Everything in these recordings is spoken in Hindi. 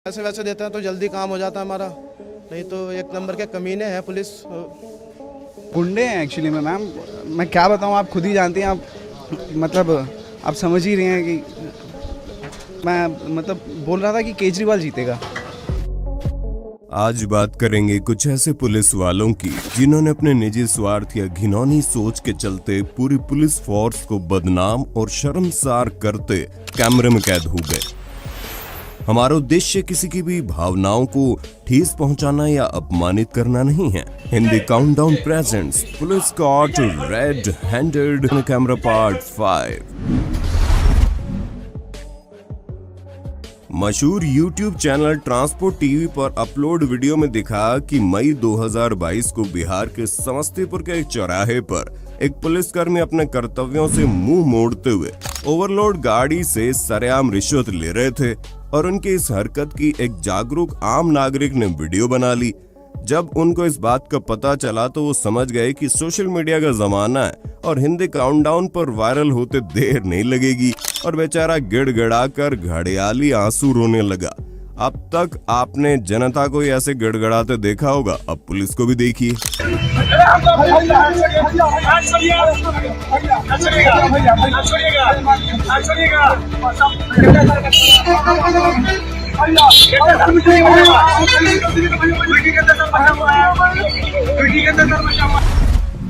पैसे वैसे देते हैं तो जल्दी काम हो जाता है हमारा, नहीं तो एक नंबर के कमीने हैं पुलिस। गुंडे हैं एक्चुअली में मैम, मैं क्या बताऊं, आप खुद ही जानती हैं। आप मतलब आप समझ ही रहे हैं कि मैं मतलब बोल रहा था कि केजरीवाल जीतेगा। आज बात करेंगे कुछ ऐसे पुलिस वालों की जिन्होंने अपने निजी स्वार्थ या घिनौनी सोच के चलते पूरी पुलिस फोर्स को बदनाम और शर्मसार करते कैमरे में कैद हो गए। हमारा उद्देश्य किसी की भी भावनाओं को ठेस पहुंचाना या अपमानित करना नहीं है। Hindi countdown presents police cot red handed camera part 5। मशहूर YouTube चैनल ट्रांसपोर्ट टीवी पर अपलोड वीडियो में दिखा कि मई 2022 को बिहार के समस्तीपुर के एक चौराहे पर एक पुलिसकर्मी अपने कर्तव्यों से मुंह मोड़ते हुए ओवरलोड गाड़ी से सरेआम रिश्वत ले रहे थे और उनकी इस हरकत की एक जागरूक आम नागरिक ने वीडियो बना ली। जब उनको इस बात का पता चला तो वो समझ गए कि सोशल मीडिया का जमाना है और हिंदी काउंटडाउन पर वायरल होते देर नहीं लगेगी, और बेचारा गिड़गिड़ाकर घड़ियाली आंसू रोने लगा। अब तक आपने जनता को ऐसे गिड़गिड़ाते देखा होगा, अब पुलिस को भी देखिए।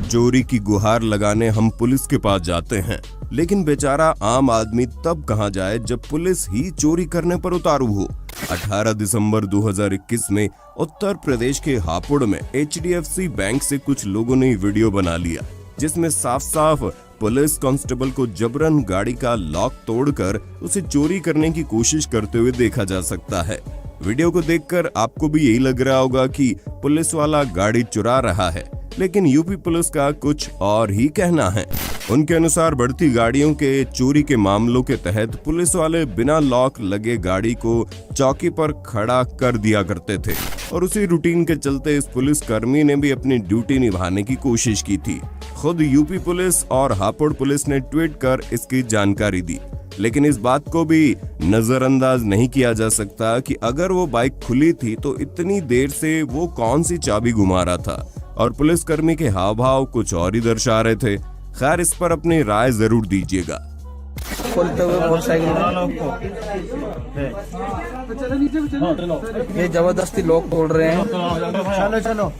चोरी की गुहार लगाने हम पुलिस के पास जाते हैं, लेकिन बेचारा आम आदमी तब कहां जाए जब पुलिस ही चोरी करने पर उतारू हो। 18 दिसंबर 2021 में उत्तर प्रदेश के हापुड़ में HDFC बैंक से कुछ लोगों ने वीडियो बना लिया, जिसमें साफ साफ पुलिस कांस्टेबल को जबरन गाड़ी का लॉक तोड़कर उसे चोरी करने की कोशिश करते हुए देखा जा सकता है। वीडियो को देखकर आपको भी यही लग रहा होगा कि पुलिस वाला गाड़ी चुरा रहा है, लेकिन यूपी पुलिस का कुछ और ही कहना है। उनके अनुसार बढ़ती गाड़ियों के चोरी के मामलों के तहत पुलिस वाले बिना लॉक लगे गाड़ी को चौकी पर खड़ा कर दिया करते थे, और उसी रूटीन के चलते इस पुलिस कर्मी ने भी अपनी ड्यूटी निभाने की कोशिश की थी। खुद यूपी पुलिस और हापुड़ पुलिस ने ट्वीट कर इसकी जानकारी दी, लेकिन इस बात को भी नजरअंदाज नहीं किया जा सकता कि अगर वो बाइक खुली थी तो इतनी देर से वो कौन सी चाबी घुमा रहा था, और पुलिसकर्मी के हाव भाव कुछ और ही दर्शा रहे थे। खैर, इस पर अपनी राय जरूर दीजिएगा। खोलते हुए मोटरसाइकिल ये जबरदस्ती लोग तोड़ रहे हैं। चलो चलो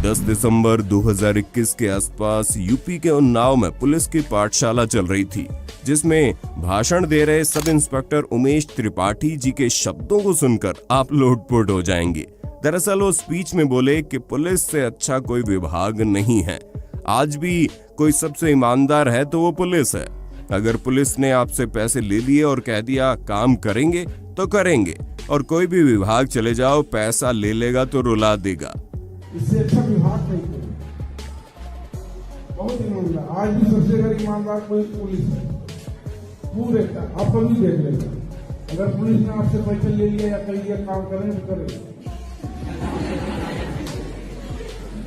10 दिसंबर 2021 के आसपास यूपी के उन्नाव में पुलिस की पाठशाला चल रही थी, जिसमें भाषण दे रहे सब इंस्पेक्टर उमेश त्रिपाठी जी के शब्दों को सुनकर आप लोटपोट हो जाएंगे। दरअसल वो स्पीच में बोले कि पुलिस से अच्छा कोई विभाग नहीं है, आज भी कोई सबसे ईमानदार है तो वो पुलिस है। अगर पुलिस ने आपसे पैसे ले लिए और कह दिया काम करेंगे तो करेंगे, और कोई भी विभाग चले जाओ पैसा ले लेगा तो रुला देगा। इससे अच्छा विभाग नहीं कोई, बहुत ईमानदार। आज भी सबसे बड़ी ईमानदार कोई पुलिस है, पूरे का आप कभी देख लेगा। अगर पुलिस ने आपसे पैसे ले लिया या कह दिया काम करें तो करें,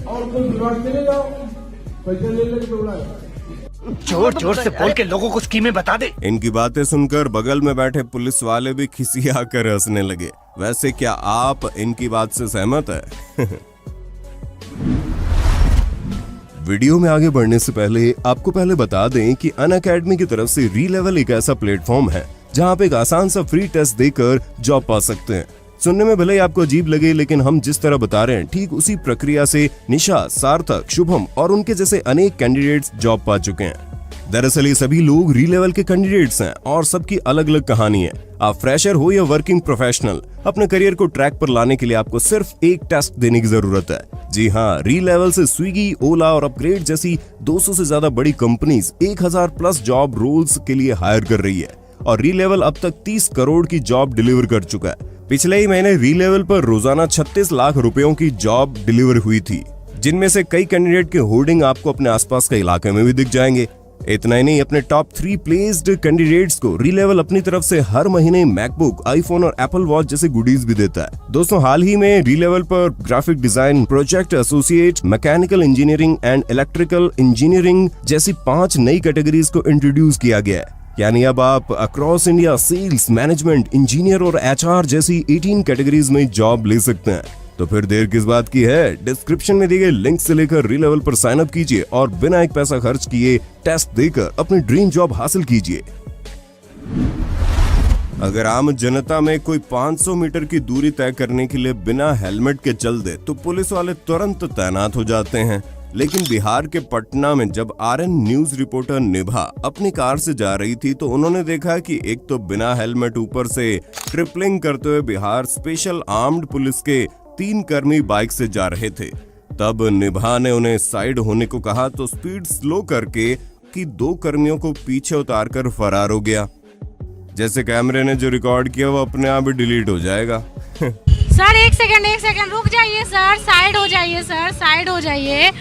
और कोई विभाग चले जाओ पैसे ले लेके तो उड़ा। जोर जोर से बोल के लोगों को स्कीमें बता दे। इनकी बातें सुनकर बगल में बैठे पुलिस वाले भी खिसिया कर हंसने लगे। वैसे क्या आप इनकी बात से सहमत है? वीडियो में आगे बढ़ने से पहले आपको पहले बता दें कि अनअकैडमी की तरफ से रीलेवल एक ऐसा प्लेटफॉर्म है जहां आप एक आसान सा फ्री टेस्ट देकर जॉब पा सकते हैं। सुनने में भले ही आपको अजीब लगे, लेकिन हम जिस तरह बता रहे हैं ठीक उसी प्रक्रिया से निशा, सार्थक, शुभम और उनके जैसे अनेक कैंडिडेट्स जॉब पा चुके हैं। दरअसल ये सभी लोग री-लेवल के कैंडिडेट्स हैं और सबकी अलग अलग कहानी है। आप फ्रेशर हो या वर्किंग प्रोफेशनल, अपने करियर को ट्रैक पर लाने के लिए आपको सिर्फ एक टेस्ट देने की जरूरत है। जी हाँ, री-लेवल से स्विगी, ओला और अपग्रेड जैसी 200 से ज्यादा बड़ी कंपनीज 1000 प्लस जॉब रोल्स के लिए हायर कर रही है, और री-लेवल अब तक 30 करोड़ की जॉब डिलीवर कर चुका है। पिछले ही महीने री-लेवल पर रोजाना 36 लाख रुपयों की जॉब डिलीवर हुई थी, जिनमें से कई कैंडिडेट के होर्डिंग आपको अपने आसपास के इलाके में भी दिख जाएंगे। इतना ही नहीं, अपने टॉप 3 प्लेस्ड कैंडिडेट्स को री-लेवल अपनी तरफ से हर महीने मैकबुक, आईफोन और एप्पल वॉच जैसे गुडीज भी देता है। दोस्तों, हाल ही में री-लेवल पर graphic design, project associate, mechanical engineering and electrical engineering जैसी 5 नई कैटेगरीज को इंट्रोड्यूस किया गया है। यानी अब आप across India sales, management, engineer और एचआर जैसी 18 कैटेगरीज में जॉब ले सकते हैं। तो फिर देर किस बात की है, डिस्क्रिप्शन में दिए गए लिंक से लेकर री-लेवल पर साइन अप कीजिए और बिना एक पैसा खर्च किए टेस्ट देकर अपनी ड्रीम जॉब हासिल कीजिए। अगर आम जनता में कोई 500 मीटर की दूरी तय करने के लिए बिना हेलमेट के चल दे तो पुलिस वाले तुरंत तैनात हो जाते हैं। लेकिन बिहार के पटना में जब आरएन न्यूज रिपोर्टर निभा अपनी कार से जा रही थी तो उन्होंने देखा कि एक तो बिना हेलमेट ऊपर से ट्रिपलिंग करते हुए बिहार स्पेशल आर्म्ड पुलिस के 3 कर्मी बाइक से जा रहे थे। तब निभा ने उन्हें साइड होने को कहा तो स्पीड स्लो करके कि 2 कर्मियों को पीछे उतारकर फरार हो गया। जैसे कैमरे ने जो रिकॉर्ड किया वो अपने आप ही डिलीट हो जाएगा। सर एक सेकंड रुक जाइए सर, साइड हो जाइए सर, साइड हो जाइए।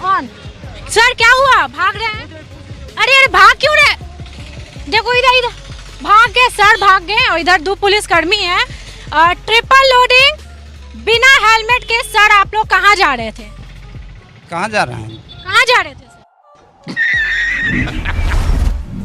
ऑन सर, क्या हुआ? भाग रहे हैं? अरे भाग क्यों रहे? देखो इधर भाग गए सर, भाग गए। और इधर 2 पुलिस कर्मी है, ट्रिपल लोडिंग बिना हेलमेट के। सर आप लोग कहाँ जा रहे थे? कहाँ जा रहे हैं? कहाँ जा रहे थे सर?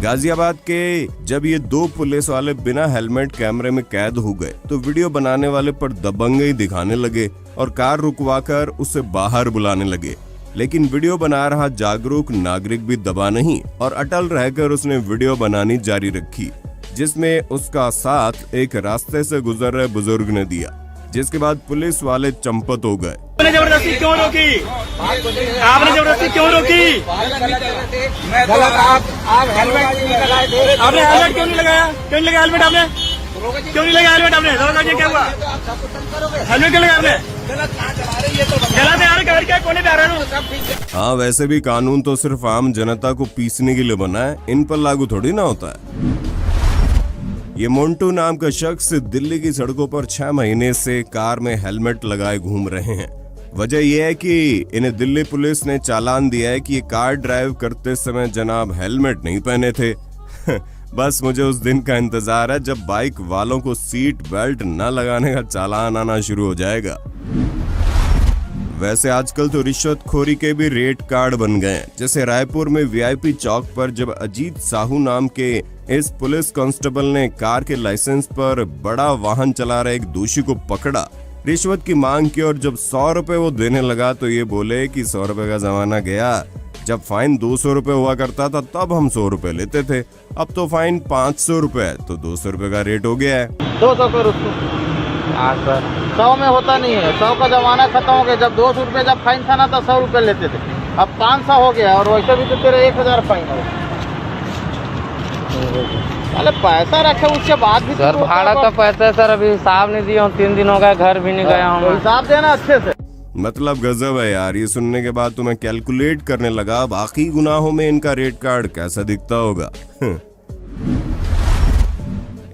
गाजियाबाद के जब ये 2 पुलिस वाले बिना हेलमेट कैमरे में कैद हो गए तो वीडियो बनाने वाले पर दबंगई दिखाने लगे और कार रुकवाकर उसे बाहर बुलाने लगे। लेकिन वीडियो बना रहा जागरूक नागरिक भी दबा नहीं और अटल रहकर उसने वीडियो बनानी जारी रखी, जिसमें उसका साथ एक रास्ते से गुजर रहे बुजुर्ग ने दिया, जिसके बाद पुलिस वाले चंपत हो गए। आपने जबरदस्ती क्यों रोकी? आपने जबरदस्ती क्यों रोकी? आप हेलमेट क्यों नहीं लगाए थे? आपने हेलमेट क्यों नहीं लगाया? क्यों नहीं लगाया हेलमेट? आपने क्यों नहीं लगाया हेलमेट? आपने क्या हुआ? हेलमेट क्यों लगाया आपने? गलत है यार, घर के कोने पे आ रहा हूं। हाँ, वैसे भी कानून तो सिर्फ आम जनता को पीसने के लिए बना है, इन पर लागू थोड़ी ना होता है। ये मोन्टू नाम का शख्स दिल्ली की सड़कों पर 6 महीने से कार में हेलमेट लगाए घूम रहे हैं। वजह यह है कि इन्हें दिल्ली पुलिस ने चालान दिया है कि ये कार ड्राइव करते समय जनाब हेलमेट नहीं पहने थे। बस मुझे उस दिन का इंतजार है जब बाइक वालों को सीट बेल्ट न लगाने का चालान आना शुरू हो जाएगा। वैसे आजकल तो रिश्वतखोरी के भी रेट कार्ड बन गए हैं। जैसे रायपुर में वीआईपी चौक पर जब अजीत साहू नाम के इस पुलिस कांस्टेबल ने कार के लाइसेंस पर बड़ा वाहन चला रहे एक दोषी को पकड़ा, रिश्वत की मांग की और जब 100 रुपए वो देने लगा तो ये बोले कि 100 रुपए का जमाना गया। जब फाइन 200 रुपए हुआ करता था तब हम 100 रुपए लेते थे, अब तो फाइन 500 रुपए तो 200 रुपए का रेट हो गया है। 200 कर उसको। हाँ सर, 100 में होता नहीं है, 100 का जमाना खत्म हो गया। जब 200 रुपए जब फाइन था ना तो 100 रुपए लेते थे, अब 500 हो गया और वैसे भी तो तेरे 1000 फाइन हो। अरे पैसा रखे उसके बाद भी सर भाड़ा का पैसा है सर, अभी हिसाब नहीं दिया हूँ, 3 दिन हो गए, घर भी नहीं गया हूँ। हिसाब देना अच्छे से। मतलब गजब है यार। ये सुनने के बाद तो मैं कैलकुलेट करने लगा बाकी गुनाहों में इनका रेट कार्ड कैसा दिखता होगा।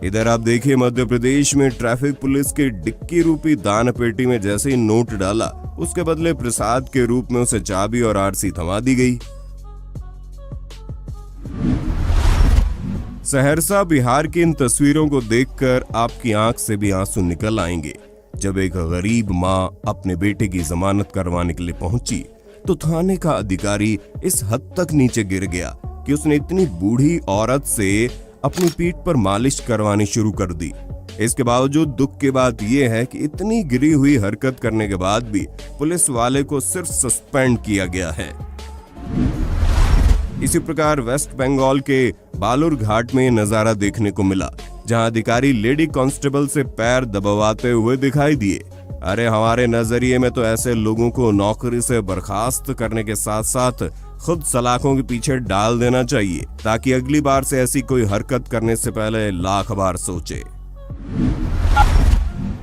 इधर आप देखिए, मध्य प्रदेश में ट्रैफिक पुलिस के डिक्की रूपी दान पेटी में जैसे ही नोट डाला, उसके बदले प्रसाद के रूप में उसे चाबी और आरसी थमा दी गई। सहरसा बिहार की इन तस्वीरों को देखकर आपकी आंख से भी आंसू निकल आएंगे। जब एक गरीब मां अपने बेटे की जमानत करवाने के लिए पहुंची तो थाने का अधिकारी इस हद तक नीचे गिर गया कि उसने इतनी बूढ़ी औरत से अपनी पीठ पर मालिश करवानी शुरू कर दी। इसके बावजूद दुख की बात यह है कि इतनी गिरी हुई हरकत करने के बाद भी पुलिस वाले को सिर्फ सस्पेंड किया गया है। इसी प्रकार वेस्ट बंगाल के बालूर घाट में नजारा देखने को मिला, जहां अधिकारी लेडी कांस्टेबल से पैर दबाते हुए दिखाई दिए। अरे हमारे नजरिए में तो ऐसे लोगों को नौकरी से बर्खास्त करने के साथ साथ खुद सलाखों के पीछे डाल देना चाहिए, ताकि अगली बार से ऐसी कोई हरकत करने से पहले लाख बार सोचे।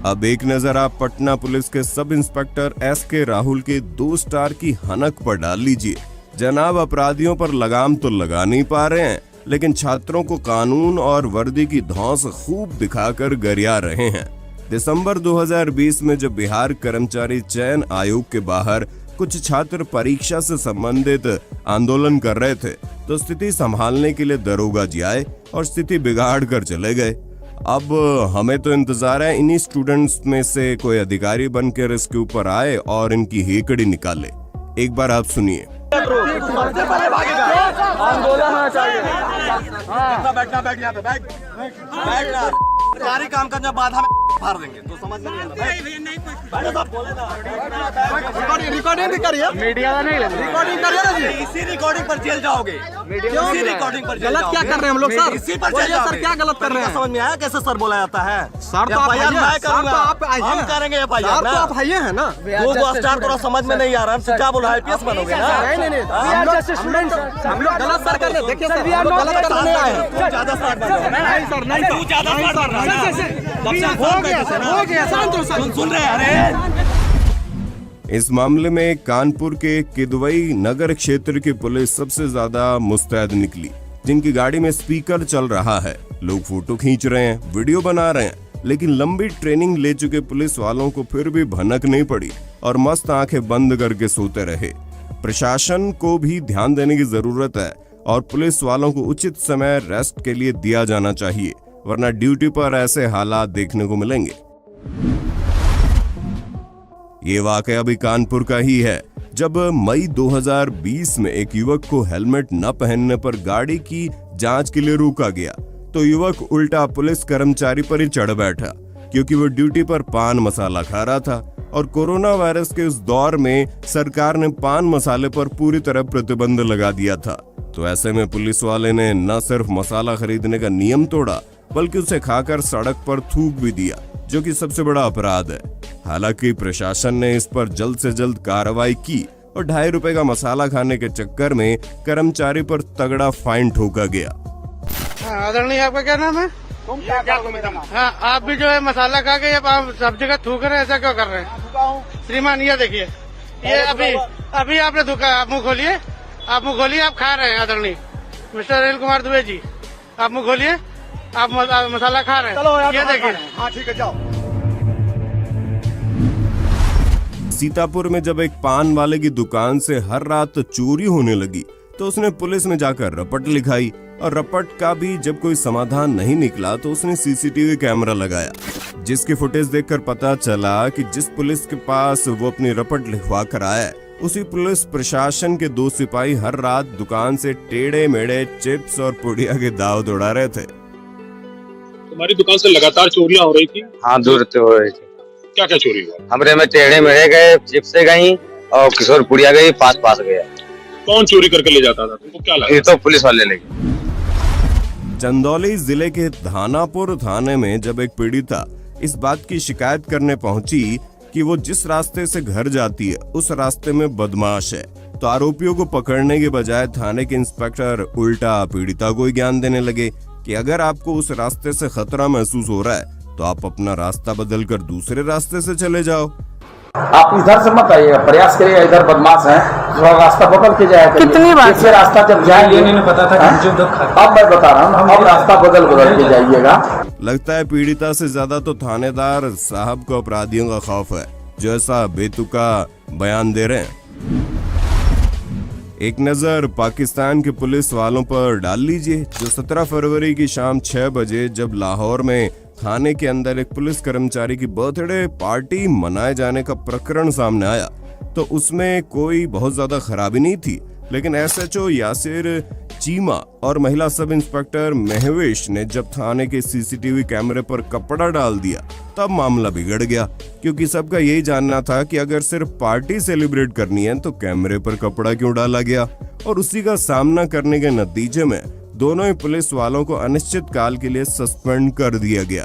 अब एक नजर आप पटना पुलिस के सब इंस्पेक्टर SK राहुल के 2 स्टार की हनक पर डाल लीजिए। जनाब, अपराधियों पर लगाम तो लगा नहीं पा रहे हैं, लेकिन छात्रों को कानून और वर्दी की धौंस खूब दिखाकर गरिया रहे हैं। दिसंबर 2020 में जब बिहार कर्मचारी चयन आयोग के बाहर कुछ छात्र परीक्षा से संबंधित आंदोलन कर रहे थे तो स्थिति संभालने के लिए दरोगा जी आए और स्थिति बिगाड़ कर चले गए। अब हमें तो इंतजार है इन्हीं स्टूडेंट्स में से कोई अधिकारी बनकर इसके ऊपर आए और इनकी हेकड़ी निकाले। एक बार आप सुनिए। सारी काम करने बाद हमें फाड़ देंगे तो समझ में नहीं रिकॉर्डिंग भी करिए, मीडिया का नहीं रिकॉर्डिंग करिए ना जी, इसी रिकॉर्डिंग पर जेल जाओगे। इसी रिकॉर्डिंग पर गलत क्या कर रहे हैं हम लोग सर? इसी पर जेल जाओगे। सर क्या गलत कर रहे हैं? समझ में आया कैसे सर बोला जाता है? सर तो एफआईआर मैं करूंगा, हम करेंगे एफआईआर ना। आप आइए है ना, वो स्टार थोड़ा समझ में नहीं आ रहा है, क्या बोला आईपीएस बनोगे ना? नहीं हम लोग गलत सर कर रहे हैं। देखिए सर गलत करने आए हैं, ज्यादा स्टार्ट नहीं सर, नहीं तू ज्यादा सुन रहे हैं। इस मामले में कानपुर के किदवई नगर क्षेत्र की पुलिस सबसे ज्यादा मुस्तैद निकली, जिनकी गाड़ी में स्पीकर चल रहा है, लोग फोटो खींच रहे हैं, वीडियो बना रहे हैं, लेकिन लंबी ट्रेनिंग ले चुके पुलिस वालों को फिर भी भनक नहीं पड़ी और मस्त आंखें बंद करके सोते रहे। प्रशासन को भी ध्यान देने की जरूरत है और पुलिस वालों को उचित समय रेस्ट के लिए दिया जाना चाहिए, वरना ड्यूटी पर ऐसे हालात देखने को मिलेंगे। ये वाकया भी कानपुर का ही है, जब मई 2020 में एक युवक को हेलमेट न पहनने पर गाड़ी की जांच के लिए रोका गया तो युवक उल्टा पुलिस कर्मचारी पर ही चढ़ बैठा, क्योंकि वो ड्यूटी पर पान मसाला खा रहा था और कोरोना वायरस के उस दौर में सरकार ने पान मसाले पर पूरी तरह प्रतिबंध लगा दिया था। तो ऐसे में पुलिस वाले ने न सिर्फ मसाला खरीदने का नियम तोड़ा बल्कि उसे खाकर सड़क पर थूक भी दिया, जो कि सबसे बड़ा अपराध है। हालांकि प्रशासन ने इस पर जल्द से जल्द कार्रवाई की और 2.5 रुपए का मसाला खाने के चक्कर में कर्मचारी पर तगड़ा फाइन ठोका गया। आदरणीय आपका क्या नाम है? हाँ, आप भी जो है मसाला खा के आप सब जगह थूक रहे हैं, ऐसा क्यों कर रहे हैं? श्रीमान ये देखिए, ये अभी आपने थूका, आप मुँह खोलिए, आप मुँह खोलिए, आप खा रहे हैं। आदरणीय मिस्टर अनिल कुमार दुबे जी, आप मुँह खोलिए, आप मसाला खा रहे हैं, ये देखिए। हाँ ठीक है, जाओ। सीतापुर में जब एक पान वाले की दुकान से हर रात चोरी होने लगी तो उसने पुलिस में जाकर रपट लिखाई और रपट का भी जब कोई समाधान नहीं निकला तो उसने सीसीटीवी कैमरा लगाया, जिसकी फुटेज देखकर पता चला कि जिस पुलिस के पास वो अपनी रपट लिखवा कर आया उसी पुलिस प्रशासन के 2 सिपाही हर रात दुकान से टेढ़े मेढ़े चिप्स और पुड़िया के दाव दौड़ा रहे थे। तुम्हारी दुकान से लगातार चोरियां हो रही थी? हाँ, दूर से हो रही थी। क्या क्या चोरी हुआ? हमरे में टेढ़े मेढ़े गए, चिप्स से गई और किशोर पुड़िया गई, पास गया। कौन चोरी करके ले जाता था? तुमको क्या लगा? ये तो पुलिस वाले ले गए। चंदौली जिले के धानापुर थाने में जब एक पीड़िता इस बात की शिकायत करने पहुंची कि वो जिस रास्ते से घर जाती है उस रास्ते में बदमाश है, तो आरोपियों को पकड़ने के बजाय थाने के इंस्पेक्टर उल्टा पीड़िता को ज्ञान देने लगे कि अगर आपको उस रास्ते से खतरा महसूस हो रहा है तो आप अपना रास्ता बदलकर दूसरे रास्ते से चले जाओ। आप इधर से मत आइएगा, प्रयास करिएगा, इधर बदमाश है, थोड़ा रास्ता बदल के जाया करिए। कितनी बार से रास्ता जब जाएंगे नहीं पता था कि जो अब मैं बता रहा हूँ, अब रास्ता बदल के जाइएगा। लगता है पीड़िता से ज्यादा तो थानेदार साहब को अपराधियों का खौफ है, जो ऐसा बेतुका बयान दे रहे हैं। एक नजर पाकिस्तान के पुलिस वालों पर डाल लीजिए, जो 17 फरवरी की शाम 6 बजे जब लाहौर में थाने के अंदर एक पुलिस कर्मचारी की बर्थडे पार्टी मनाए जाने का प्रकरण सामने आया तो उसमें कोई बहुत ज्यादा खराबी नहीं थी, लेकिन एसएचओ यासिर चीमा और महिला सब इंस्पेक्टर महवेश ने जब थाने के सीसीटीवी कैमरे पर कपड़ा डाल दिया तब मामला बिगड़ गया, क्योंकि सबका यही जानना था कि अगर सिर्फ पार्टी सेलिब्रेट करनी है तो कैमरे पर कपड़ा क्यों डाला गया, और उसी का सामना करने के नतीजे में दोनों ही पुलिस वालों को अनिश्चित काल के लिए सस्पेंड कर दिया गया।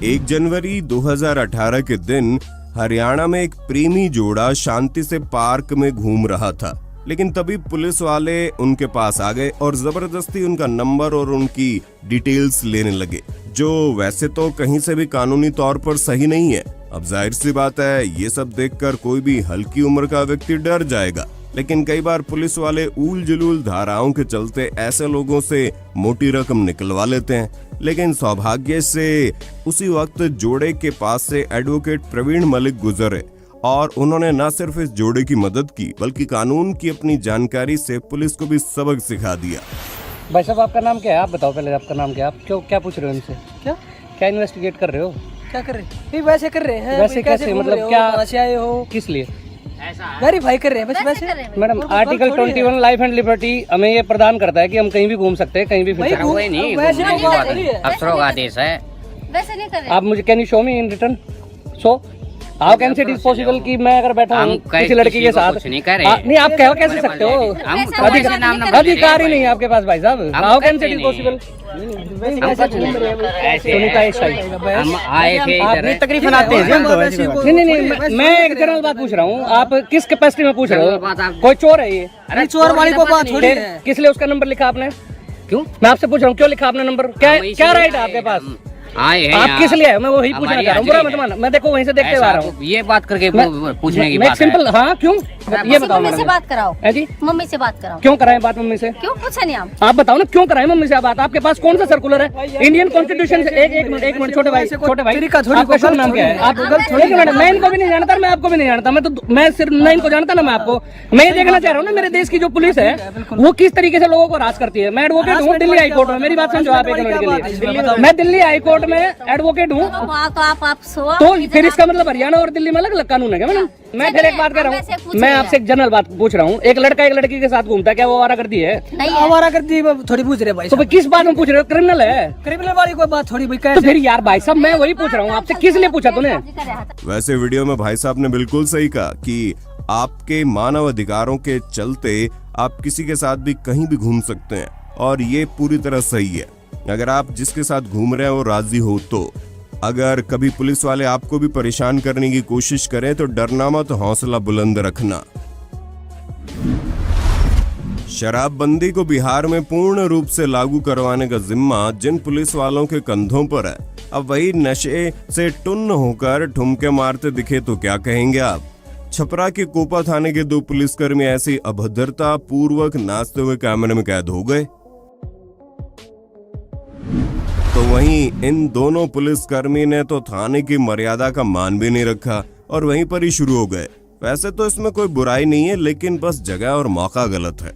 1 जनवरी 2018 के दिन हरियाणा में एक प्रेमी जोड़ा शांति से पार्क में घूम रहा था, लेकिन तभी पुलिस वाले उनके पास आ गए और जबरदस्ती उनका नंबर और उनकी डिटेल्स लेने लगे, जो वैसे तो कहीं से भी कानूनी तौर पर सही नहीं है। अब जाहिर सी बात है, ये सब देखकर कोई भी हल्की उम्र का व्यक्ति डर जाएगा, लेकिन कई बार पुलिस वाले ऊल जुलूल धाराओं के चलते ऐसे लोगों से मोटी रकम निकलवा लेते हैं। लेकिन सौभाग्य से उसी वक्त जोड़े के पास से एडवोकेट प्रवीण मलिक गुजरे और उन्होंने न सिर्फ इस जोड़े की मदद की बल्कि कानून की अपनी जानकारी से पुलिस को भी सबक सिखा दिया। भाई साहब आपका नाम क्या है? आप बताओ पहले आपका नाम क्या है? आप क्यों क्या पूछ रहे हो इनसे? क्या इन्वेस्टिगेट कर रहे हो? क्या कर रहे हैं? वैसे कर रहे हैं। वैसे कैसे मतलब क्या से आए हो? किस लिए? वेरीफाई कर रहे हैं बस वैसे। Madam article 21 life and liberty हमें ये प्रदान करता है कि हम कहीं भी घूम सकते हैं, कहीं भी फिर सकते हैं। अफसरों का आदेश है। वैसे नहीं कर रहे आप मुझे can you show me in return? So how can it is possible कि मैं अगर बैठा हूँ किसी लड़की के साथ नहीं आप कह कैसे सकते हो? अधिकार ही नहीं है आपके पास भाई साहब। How can it is possible? तकरीबन आते हैं। नहीं मैं एक जनरल बात पूछ रहा हूँ, आप किस कैपेसिटी में पूछ रहे हो? कोई चोर है ये? अरे चोर वाली को बात थोड़ी है। किस लिए उसका नंबर लिखा आपने? क्यों? मैं आपसे पूछ रहा हूँ क्यों लिखा आपने नंबर? क्या राइट है आपके पास? आप किस लिए? मैं वही पूछना चाह रहा हूँ। बुरा मत मानना, मैं देखो वहीं से देखते आ रहा हूँ। ये बात करके पूछने की बात है। सिंपल हाँ क्यों? ये बताओ। मम्मी से बात कराओ जी, मम्मी से बात कराओ। क्यों कराएं बात मम्मी से? क्यों पूछा नहीं आप बताओ ना क्यों कराएं मम्मी से बात? आपके पास कौन सा सर्कुलर है? इंडियन कॉन्स्टिट्यूशन से एक मिनट छोटे भाई आपका शुभ नाम क्या है? आप मैं इनको भी नहीं जानता, मैं आपको भी नहीं जानता। मैं सिर्फ न इनको जानता ना मैं आपको। मैं ये देखना चाह रहा हूँ ना मेरे देश की जो पुलिस है वो किस तरीके से लोगों को हरास करती है। मैं एडवोकेट हूँ दिल्ली हाई कोर्ट में। मेरी बात समझो आप एक मिनट के लिए। मैं दिल्ली हाई कोर्ट में एडवोकेट हूँ। तो फिर इसका मतलब हरियाणा और दिल्ली में अलग अलग कानून है क्या मैडम? मैं फिर एक बात कर रहा हूँ, मैं आपसे एक जनरल बात पूछ रहा हूँ। एक लड़का एक लड़की के साथ घूमता है, क्या वो आवारागर्दी है? आवारागर्दी थोड़ी पूछ रहे भाई। तो किस बात में पूछ रहे हो? क्रिमिनल है? क्रिमिनल वाली कोई बात थोड़ी। तो फिर यार भाई साहब मैं वही पूछ रहा हूँ आपसे, किस लिए पूछा तूने? वैसे वीडियो में भाई साहब ने बिल्कुल सही कहा कि आपके मानव अधिकारों के चलते आप किसी के साथ भी कहीं भी घूम सकते हैं और ये पूरी तरह सही है अगर आप जिसके साथ घूम रहे हैं वो राजी हो तो। अगर कभी पुलिस वाले आपको भी परेशान करने की कोशिश करें तो डरना मत, हौसला बुलंद रखना। शराबबंदी को बिहार में पूर्ण रूप से लागू करवाने का जिम्मा जिन पुलिस वालों के कंधों पर है, अब वही नशे से टुन्न होकर ठुमके मारते दिखे तो क्या कहेंगे आप? छपरा के कोपा थाने के 2 पुलिसकर्मी ऐसी अभद्रता पूर्वक नाचते हुए कैमरे में कैद हो गए। तो वहीं इन दोनों पुलिसकर्मी ने तो थाने की मर्यादा का मान भी नहीं रखा और वहीं पर ही शुरू हो गए। वैसे तो इसमें कोई बुराई नहीं है लेकिन बस जगह और मौका गलत है।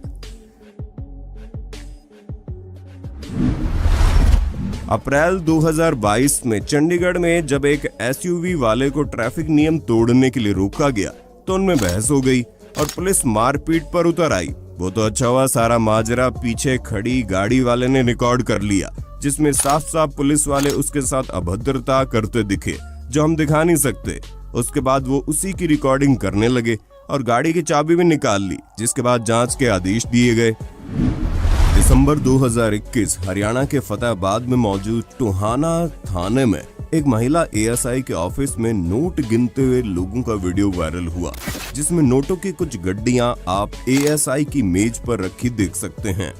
अप्रैल 2022 में चंडीगढ़ में जब एक एसयूवी वाले को ट्रैफिक नियम तोड़ने के लिए रोका गया तो उनमें बहस हो गई और पुलिस मारपीट पर उतर आई। वो तो अच्छा हुआ सारा माजरा पीछे खड़ी गाड़ी वाले ने रिकॉर्ड कर लिया जिसमें साफ साफ पुलिस वाले उसके साथ अभद्रता करते दिखे जो हम दिखा नहीं सकते। उसके बाद वो उसी की रिकॉर्डिंग करने लगे और गाड़ी की चाबी भी निकाल ली जिसके बाद जांच के आदेश दिए गए। दिसंबर 2021 हरियाणा के फतेहाबाद में मौजूद टोहाना थाने में एक महिला एएसआई के ऑफिस में नोट गिनते हुए लोगों का वीडियो वायरल हुआ जिसमें नोटों की कुछ गड्डियां आप एएसआई की मेज पर रखी देख सकते हैं।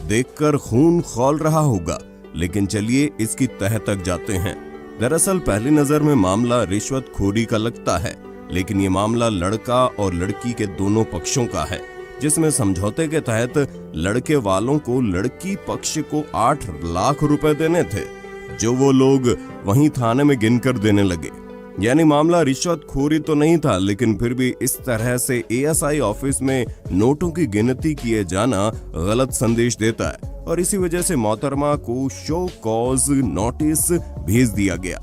देखकर खून खौल रहा होगा लेकिन चलिए इसकी तह तक जाते हैं। दरअसल पहली नजर में मामला रिश्वतखोरी का लगता है लेकिन ये मामला लड़का और लड़की के दोनों पक्षों का है जिसमें समझौते के तहत लड़के वालों को लड़की पक्ष को 8 लाख रुपए देने थे जो वो लोग वहीं थाने में गिनकर देने लगे। यानी मामला रिश्वतखोरी तो नहीं था लेकिन फिर भी इस तरह से एएसआई ऑफिस में नोटों की गिनती किए जाना गलत संदेश देता है और इसी वजह से मोहतरमा को शो कॉज नोटिस भेज दिया गया।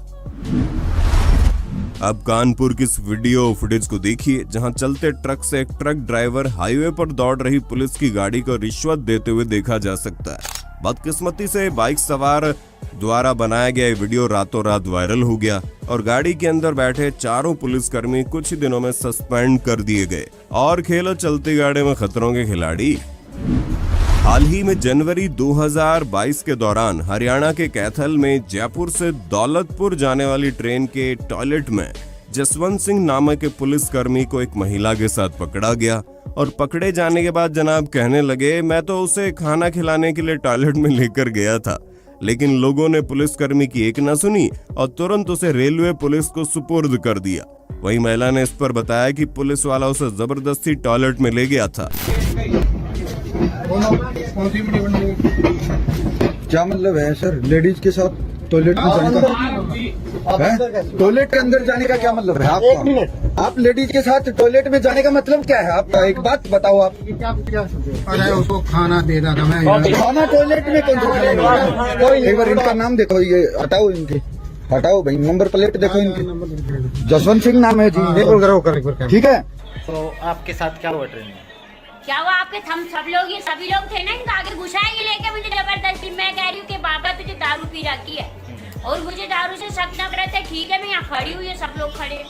अब कानपुर की इस वीडियो फुटेज को देखिए जहां चलते ट्रक से एक ट्रक ड्राइवर हाईवे पर दौड़ रही पुलिस की गाड़ी को रिश्वत देते हुए देखा जा सकता है। बदकिस्मती से बाइक सवार द्वारा बनाया गया वीडियो रातों रात वायरल हो गया और गाड़ी के अंदर बैठे चारों पुलिसकर्मी कुछ ही दिनों में सस्पेंड कर दिए गए। और खेलो चलती गाड़ी में खतरों के खिलाड़ी। हाल ही में जनवरी 2022 के दौरान हरियाणा के कैथल में जयपुर से दौलतपुर जाने वाली ट्रेन के टॉयलेट में जसवंत सिंह नामक के पुलिसकर्मी को एक महिला के साथ पकड़ा गया और पकड़े जाने के बाद जनाब कहने लगे मैं तो उसे खाना खिलाने के लिए टॉयलेट में लेकर गया था। लेकिन लोगों ने पुलिसकर्मी की एक न सुनी और तुरंत उसे रेलवे पुलिस को सुपुर्द कर दिया। वही महिला ने इस पर बताया कि पुलिस वाला उसे जबरदस्ती टॉयलेट में ले गया था। क्या मतलब है सर लेडीज के साथ टॉयलेट में जाने का? टॉयलेट के अंदर जाने का क्या मतलब है आपका? आप लेडीज के साथ टॉयलेट में जाने का मतलब क्या है आपका? एक बात बताओ आप। अरे उसको खाना दे रहा था मैं। खाना टॉयलेट में कौन सा खाना? एक बार इनका नाम देखो, ये हटाओ इनके, हटाओ भाई, नंबर प्लेट देखो इनकी, जसवंत सिंह नाम है जी। ठीक है। तो आपके साथ क्या हुआ ट्रेन में? क्या हुआ आपके? हम सब लोग, ये सभी लोग थे ना, इनका आगे घुसाएंगे लेके मुझे जबरदस्ती। मैं कह रही हूँ कि बाबा तुझे दारू पी रखी है और मुझे दारू से शक न करे थे। ठीक है, मैं यहाँ खड़ी हुई है, सब लोग खड़े।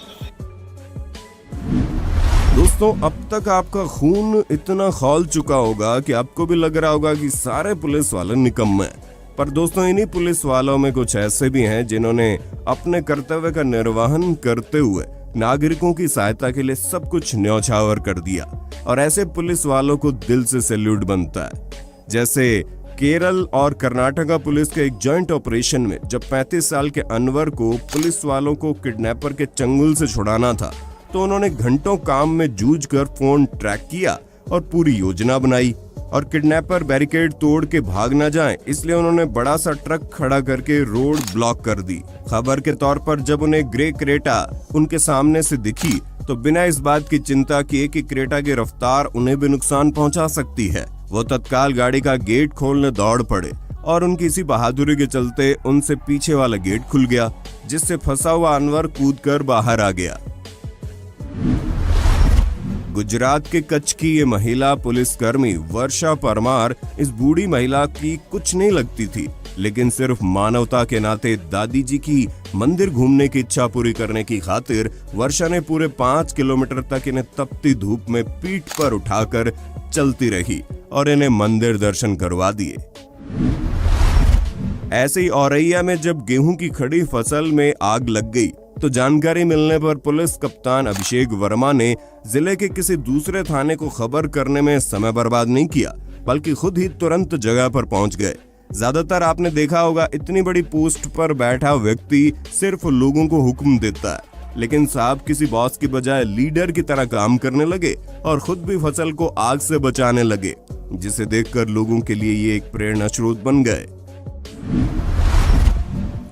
दोस्तों, अब तक आपका खून इतना खौल चुका होगा कि आपको भी लग रहा होगा कि सारे पुलिस वाले निकम्मे हैं। पर दोस्तों, इन्हीं पुलिस वालों में कुछ ऐसे भी हैं जिन्होंने अपने कर्तव्य का निर्वहन करते हुए नागरिकों की सहायता के लिए सब कुछ न्यौछावर कर दिया, और ऐसे पुलिस वालों को दिल से सैल्यूट बनता है। जैसे केरल और कर्नाटका पुलिस के एक जॉइंट ऑपरेशन में जब 35 साल के अनवर को पुलिस वालों को किडनैपर के चंगुल से छुड़ाना था, तो उन्होंने घंटों काम में जूझकर फोन ट्रैक किया और पूरी योजना बनाई, और किडनैपर बैरिकेड तोड़ के भाग न जाएं, इसलिए उन्होंने बड़ा सा ट्रक खड़ा करके रोड ब्लॉक कर दी। खबर के तौर पर जब उन्हें ग्रे क्रेटा उनके सामने से दिखी, तो बिना इस बात की चिंता किए कि क्रेटा की रफ्तार उन्हें भी नुकसान पहुंचा सकती है, वो तत्काल गाड़ी का गेट खोलने दौड़ पड़े, और उनकी इसी बहादुरी के चलते उनसे पीछे वाला गेट खुल गया, जिससे फंसा हुआ अनवर कूदकर बाहर आ गया। गुजरात के कच्छ की ये महिला पुलिसकर्मी वर्षा परमार इस बूढ़ी महिला की कुछ नहीं लगती थी, लेकिन सिर्फ मानवता के नाते दादी जी की मंदिर घूमने की इच्छा पूरी करने की खातिर वर्षा ने पूरे 5 किलोमीटर तक इन्हें तपती धूप में पीठ पर उठाकर चलती रही और इन्हें मंदिर दर्शन करवा दिए। ऐसे ही औरैया में जब गेहूं की खड़ी फसल में आग लग गई, तो जानकारी मिलने पर पुलिस कप्तान अभिषेक वर्मा ने जिले के किसी दूसरे थाने को खबर करने में समय बर्बाद नहीं किया, बल्कि खुद ही तुरंत जगह पर पहुंच गए। ज्यादातर आपने देखा होगा, इतनी बड़ी पोस्ट पर बैठा व्यक्ति सिर्फ लोगों को हुक्म देता है, लेकिन साहब किसी बॉस की बजाय लीडर की तरह काम करने लगे और खुद भी फसल को आग से बचाने लगे, जिसे देखकर लोगों के लिए ये एक प्रेरणा स्रोत बन गए।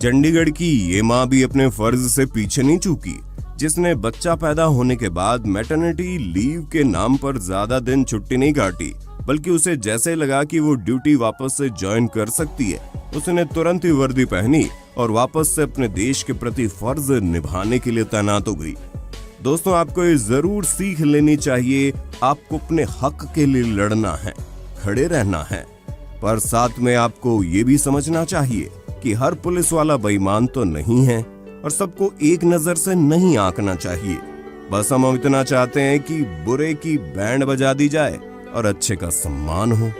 चंडीगढ़ की ये माँ भी अपने फर्ज से पीछे नहीं चूकी, जिसने बच्चा पैदा होने के बाद मैटरनिटी लीव के नाम पर ज्यादा दिन छुट्टी नहीं काटी, बल्कि उसे जैसे लगा कि वो ड्यूटी वापस से ज्वाइन कर सकती है, उसने तुरंत ही वर्दी पहनी और वापस से अपने देश के प्रति फर्ज निभाने के लिए तैनात हो गई। दोस्तों, आपको ये जरूर सीख लेनी चाहिए, आपको अपने हक के लिए लड़ना है, खड़े रहना है, पर साथ में आपको ये भी समझना चाहिए कि हर पुलिस वाला बेईमान तो नहीं है और सबको एक नजर से नहीं आंकना चाहिए। बस हम इतना चाहते हैं कि बुरे की बैंड बजा दी जाए और अच्छे का सम्मान हो।